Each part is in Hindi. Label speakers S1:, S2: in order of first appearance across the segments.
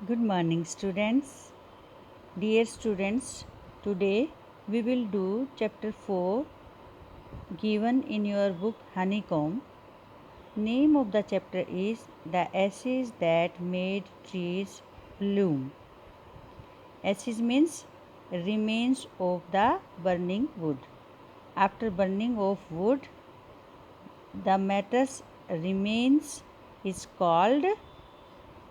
S1: Good morning, students. Dear students, today we will do chapter 4 given in your book Honeycomb. Name of the chapter is The Ashes That Made Trees Bloom. Ashes means remains of the burning wood. After burning of wood, the matter's remains is called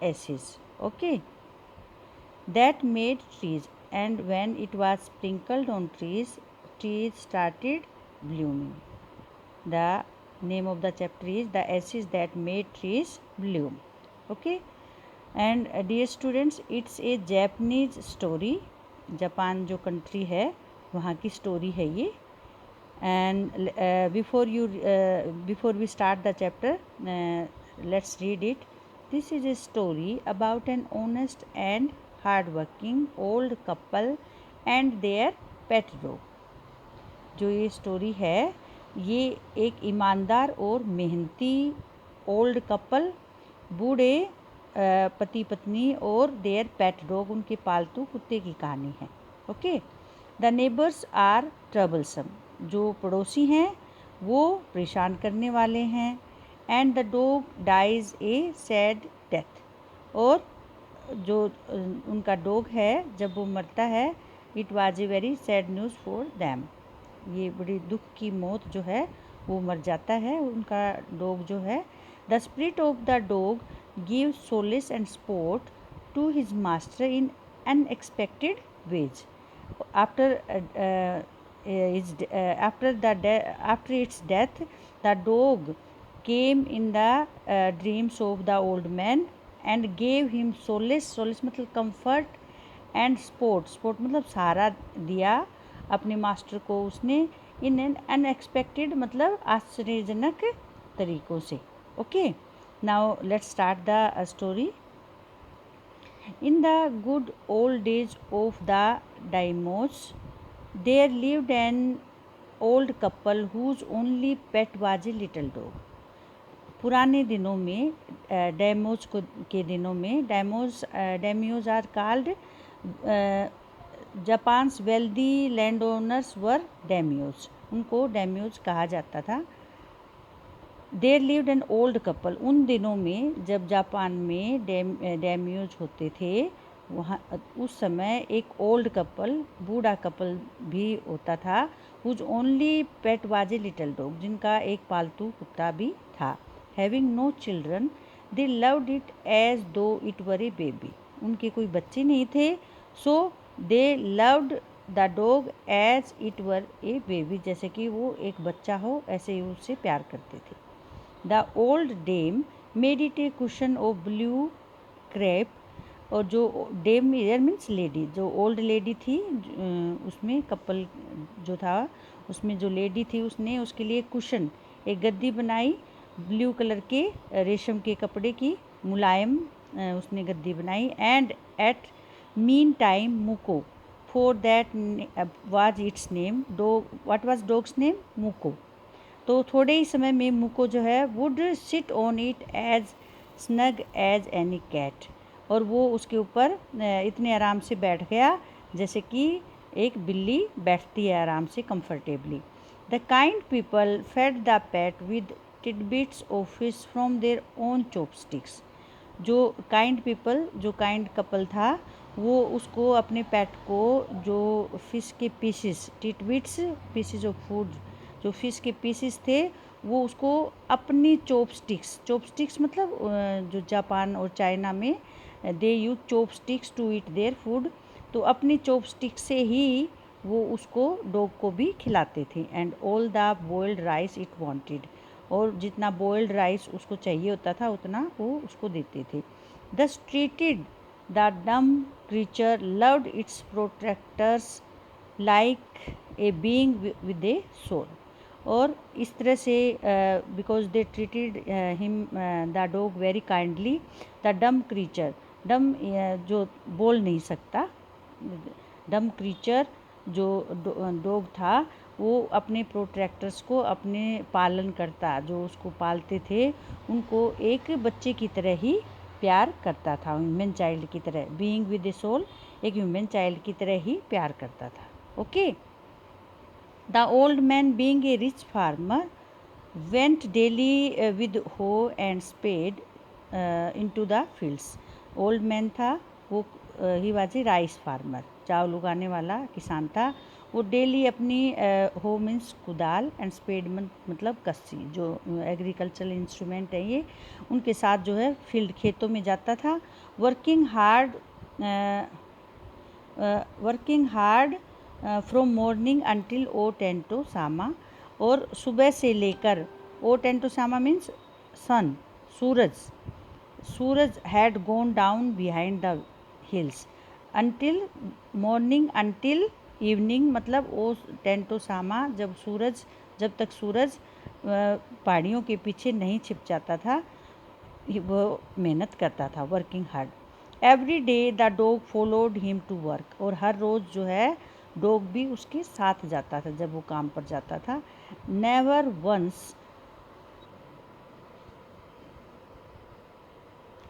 S1: ashes. Okay. That made trees, and when it was sprinkled on trees, trees started blooming. The name of the chapter is The Ashes That Made Trees Bloom. Okay, and dear students, it's a Japanese story. Japan जो कंट्री है वहाँ की स्टोरी है ये. And before we start the chapter, let's read it. This is a story about an honest and hardworking old couple and their pet dog. जो ये स्टोरी है ये एक ईमानदार और मेहनती ओल्ड कपल, बूढ़े पति पत्नी और देयर पेट डॉग, उनके पालतू कुत्ते की कहानी है. Okay. The neighbours are troublesome, जो पड़ोसी हैं वो परेशान करने वाले हैं. And the dog dies a sad death, और जो उनका डॉग है जब वो मरता है, it was a very sad news for them. ये बड़ी दुख की मौत जो है वो मर जाता है उनका डॉग जो है. The spirit of the dog give solace and support to his master in unexpected ways. After its death, the dog came in the dreams of the old man and gave him solace. Solace मतलब comfort, and sport. Sport मतलब सहारा दिया अपने मास्टर को उसने इन एन अनएक्सपेक्टेड मतलब आश्चर्यजनक तरीक़ों से. Okay. Now let's start the story. In the good old days of the Daimos, there lived an old couple whose only pet was a little dog. पुराने दिनों में डेमोज के दिनों में daimyos are called Japan's wealthy land owners were daimyos. उनको डेमियोज कहा जाता था. There lived an old couple, उन दिनों में जब जापान में डेमियोज होते थे वहाँ उस समय एक ओल्ड कपल, बूढ़ा कपल भी होता था. Whose only pet was a little dog, जिनका एक पालतू कुत्ता भी था. Having no children they loved it as though it were a baby. उनके कोई बच्चे नहीं थे, so they loved the dog as it were a baby, जैसे कि वो एक बच्चा हो ऐसे ही उससे प्यार करते थे. The old dame made it a cushion of blue crepe. और जो डेम इयर मीन्स लेडी, जो ओल्ड लेडी थी उसमें कपल जो था उसमें जो लेडी थी उसने उसके लिए कुशन, एक गद्दी बनाई ब्लू कलर के रेशम के कपड़े की, मुलायम उसने गद्दी बनाई. And at mean time Muko, for that was its name. Dog, what was dog's name? Muko. तो थोड़े ही समय में मुको जो है would sit on it as snug as any cat, और वो उसके ऊपर इतने आराम से बैठ गया जैसे कि एक बिल्ली बैठती है आराम से comfortably. The kind people fed the pet with tidbits of fish from their own chopsticks. जो काइंड पीपल, जो काइंड कपल था वो उसको, अपने पेट को जो फिश के pieces, tidbits pieces of food, जो फिश के पीसेस थे वो उसको अपनी चॉपस्टिक्स मतलब जो जापान और चाइना में they use chopsticks to eat their food, तो अपनी चॉपस्टिक से ही वो उसको डॉग को भी खिलाते थे. And all the boiled rice it wanted, और जितना बॉइल्ड राइस उसको चाहिए होता था उतना वो उसको देते थे. Thus treated the dumb creature loved its protectors like a being with a soul. और इस तरह से because they treated him the dog very kindly. The dumb creature, dumb जो बोल नहीं सकता, डम क्रीचर जो डॉग था वो अपने प्रोटेक्टर्स को, अपने पालन करता जो उसको पालते थे उनको एक बच्चे की तरह ही प्यार करता था, ह्यूमन चाइल्ड की तरह। बीइंग विद ए सोल, एक ह्यूमन चाइल्ड की तरह ही प्यार करता था। Okay. The old man being a rich farmer went daily with hoe and spade into the fields. Old man था वो, he was a rice farmer, चावल उगाने वाला किसान था। वो डेली अपनी हो मीन्स कुदाल एंड स्पेड मतलब कस्सी, जो एग्रीकल्चरल इंस्ट्रूमेंट है ये, उनके साथ जो है फील्ड खेतों में जाता था। Working hard from morning until Otentosama, और सुबह से लेकर Otentosama means sun, सूरज had gone down behind the hills until morning until evening, मतलब ओ टेन टू सामा, जब तक सूरज पहाड़ियों के पीछे नहीं छिप जाता था, वो मेहनत करता था, working hard. Every day the dog followed him to work, और हर रोज़ जो है डॉग भी उसके साथ जाता था जब वो काम पर जाता था। Never once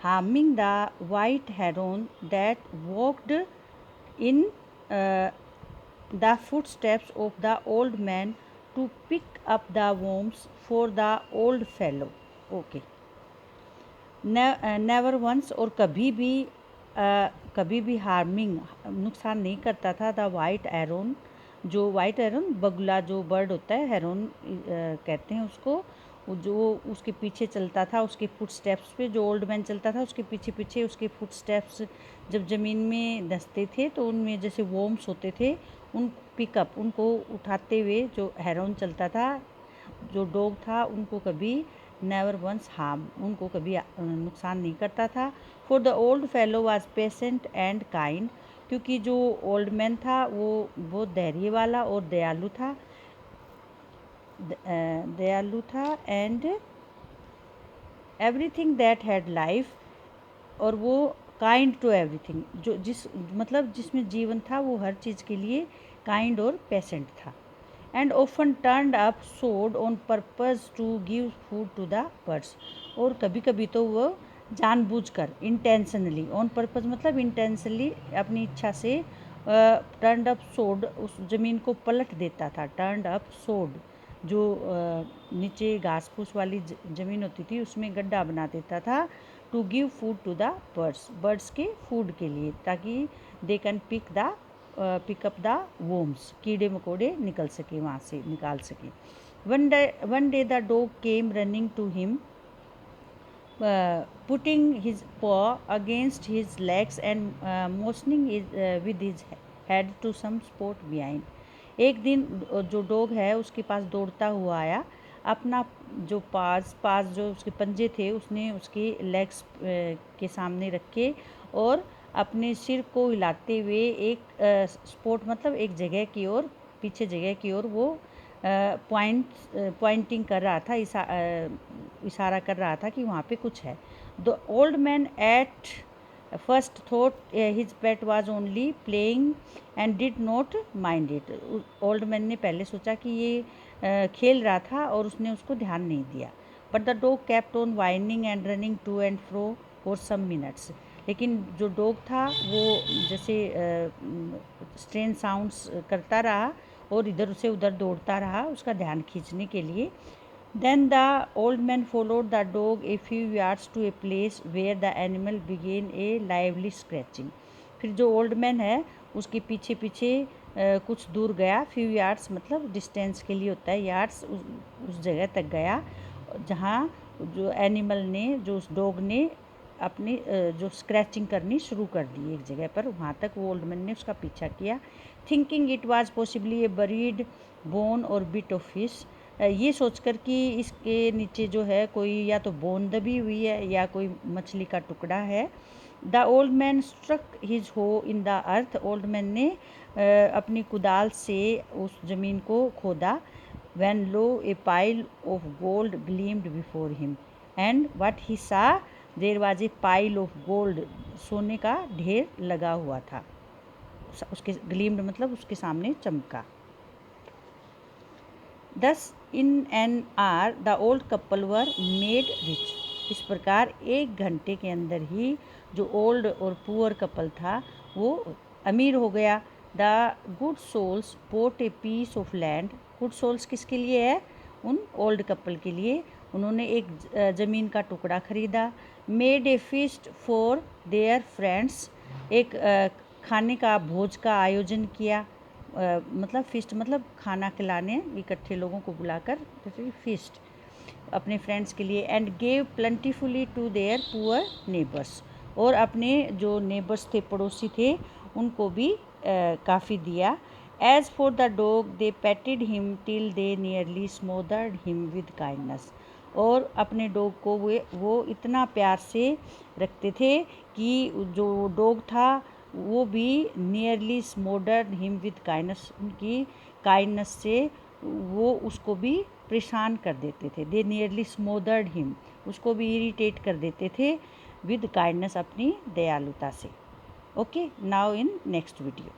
S1: harming the white heron that walked in the footsteps of the old man to pick up the worms for the old fellow. Okay. Never once, और कभी भी हार्मिंग, नुकसान नहीं करता था, द वाइट एरोन, जो वाइट एरोन बगुला जो बर्ड होता है, हेरोन कहते हैं उसको, जो उसके पीछे चलता था, उसके फुट स्टेप्स पे, जो ओल्ड मैन चलता था उसके पीछे पीछे उसके फुट स्टेप्स जब ज़मीन में धंसते थे तो उनमें जैसे वॉर्म्स होते थे, उन पिकअप, उनको उठाते हुए जो हेरोन चलता था, जो डॉग था, उनको कभी नेवर वंस हार्म, उनको कभी नुकसान नहीं करता था। For the old fellow was patient and kind, क्योंकि जो ओल्ड मैन था वो बहुत धैर्य वाला और दयालु था and everything that had life, और वो काइंड टू एवरीथिंग, जो मतलब जिसमें जीवन था वो हर चीज़ के लिए काइंड और पेशेंट था। And often turned up sod on purpose to give food to the birds, और कभी कभी तो वो जानबूझकर, इंटेंशनली, ऑन पर्पस मतलब इंटेंशनली, अपनी इच्छा से टर्नड अप सोड, उस ज़मीन को पलट देता था। टर्नड अप सोड, जो नीचे घास फूस वाली ज़मीन होती थी उसमें गड्ढा बना देता था, to give food to the birds के फूड के लिए, ताकि they can pick up the worms, कीड़े मकोड़े निकाल सके। One day the dog came running to him, putting his paw against his legs and motioning with his head to some spot behind. एक दिन जो डॉग है उसके पास दौड़ता हुआ आया, अपना जो पास जो उसके पंजे थे उसने उसके लेग्स के सामने रखे और अपने सिर को हिलाते हुए एक स्पॉट मतलब एक जगह की ओर, पीछे जगह की ओर वो पॉइंटिंग कर रहा था, इशारा कर रहा था कि वहाँ पे कुछ है। The old man at first thought his pet was only playing and did not mind it. Old man ने पहले सोचा कि ये खेल रहा था और उसने उसको ध्यान नहीं दिया। But the dog kept on whining and running to and fro for some minutes. लेकिन जो डॉग था वो जैसे स्ट्रेन साउंड्स करता रहा और इधर से उधर दौड़ता रहा उसका ध्यान खींचने के लिए। Then the old man followed the dog a few yards to a place where the animal began a lively scratching. फिर जो ओल्ड मैन है उसके पीछे पीछे कुछ दूर गया, फ्यू यार्ड्स मतलब डिस्टेंस के लिए होता है, यार्ड्स, उस जगह तक गया जहाँ जो एनिमल ने, जो उस डॉग ने अपनी जो स्क्रैचिंग करनी शुरू कर दी एक जगह पर, वहाँ तक वो ओल्ड मैन ने उसका पीछा किया। Thinking it was possibly A buried bone और बिट ऑफ फिश, ये सोचकर कि इसके नीचे जो है कोई या तो बोन दबी हुई है या कोई मछली का टुकड़ा है। The old man struck his hoe in the earth, old man ने अपनी कुदाल से उस ज़मीन को खोदा। When lo a pile of gold gleamed before him and what he saw there was a pile of gold, सोने का ढेर लगा हुआ था, उसके ग्लीम्ड मतलब उसके सामने चमका। Thus in an hour the old couple were made rich. इस प्रकार 1 घंटे के अंदर ही जो ओल्ड और पुअर कपल था वो अमीर हो गया। The good souls bought a piece of land. Good souls किसके लिए है? उन ओल्ड कपल के लिए। उन्होंने एक ज़मीन का टुकड़ा खरीदा। Made a feast for their friends. एक खाने का भोज का आयोजन किया। मतलब फीस्ट मतलब खाना खिलाने, इकट्ठे लोगों को बुलाकर फीस्ट अपने फ्रेंड्स के लिए। And gave plentifully to their poor neighbours. और अपने जो नेबर्स थे, पड़ोसी थे, उनको भी काफ़ी दिया। As for the dog they petted him till they nearly smothered him with kindness. और अपने डॉग को वो इतना प्यार से रखते थे कि जो डॉग था वो भी nearly smothered him with kindness, उनकी काइंडनेस से वो उसको भी परेशान कर देते थे। दे नियरली स्मोदर्ड हिम, उसको भी इरिटेट कर देते थे विद काइंडनेस, अपनी दयालुता से। Okay, now in next video.